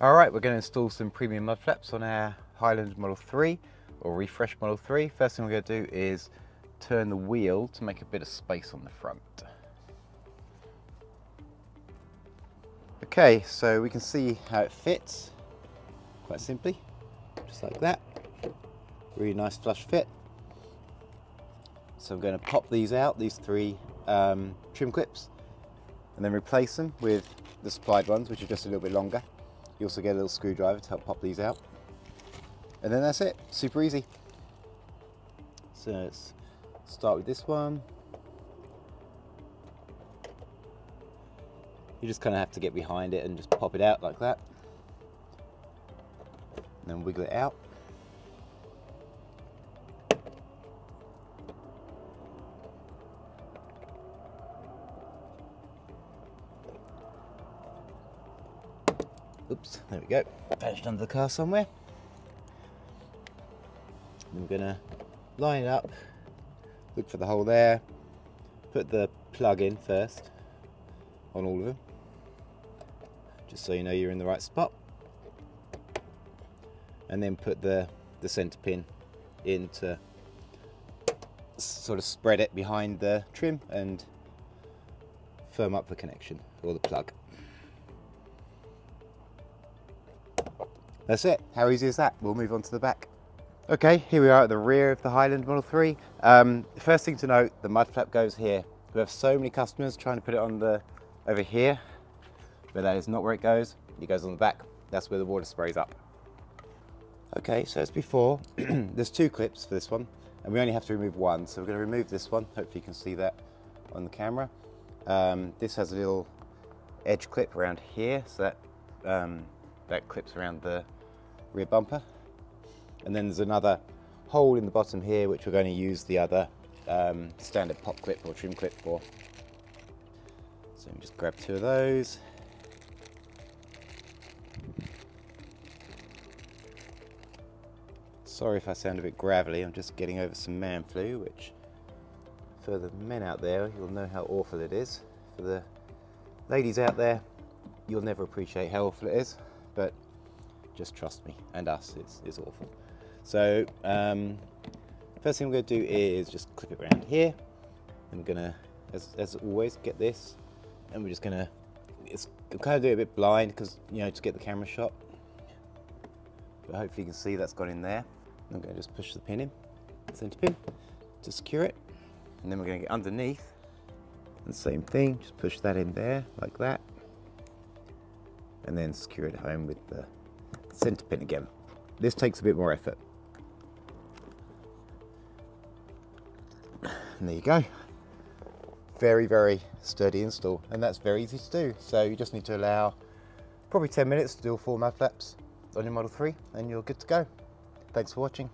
Alright, we're going to install some premium mud flaps on our Highland Model 3 or refresh Model 3. First thing we're going to do is turn the wheel to make a bit of space on the front. Okay, so we can see how it fits quite simply, just like that. Really nice flush fit. So I'm going to pop these out, these three trim clips, and then replace them with the supplied ones, which are just a little bit longer. You also get a little screwdriver to help pop these out. And then that's it, super easy. So let's start with this one. You just kind of have to get behind it and just pop it out like that. And then wiggle it out. Oops, there we go. Vanished under the car somewhere. I'm gonna line it up, look for the hole there, put the plug in first on all of them, just so you know you're in the right spot, and then put the center pin in to sort of spread it behind the trim and firm up the connection or the plug. That's it. How easy is that? We'll move on to the back. Okay, here we are at the rear of the Highland Model 3. First thing to note, the mud flap goes here. We have so many customers trying to put it on over here, but that is not where it goes. It goes on the back. That's where the water sprays up. Okay, so as before, there's two clips for this one, and we only have to remove one. So we're going to remove this one. Hopefully you can see that on the camera. This has a little edge clip around here, so that clips around the rear bumper. And then there's another hole in the bottom here, which we're going to use the other standard pop clip or trim clip for. So just grab two of those. Sorry if I sound a bit gravelly, I'm just getting over some man flu, which for the men out there, you'll know how awful it is. For the ladies out there, you'll never appreciate how awful it is, but just trust me, and us, it's awful. So first thing I'm going to do is just clip it around here. I'm going to, as always, get this, and we're just going to, kind of do it a bit blind because, you know, to get the camera shot. But hopefully you can see that's gone in there. I'm going to just push the pin in, center pin, to secure it, and then we're going to get underneath, and same thing, just push that in there like that, and then secure it home with the center pin again. This takes a bit more effort. And there you go. Very, very sturdy install, and that's very easy to do. So you just need to allow probably 10 minutes to do all 4 mud flaps on your Model 3 and you're good to go. Thanks for watching.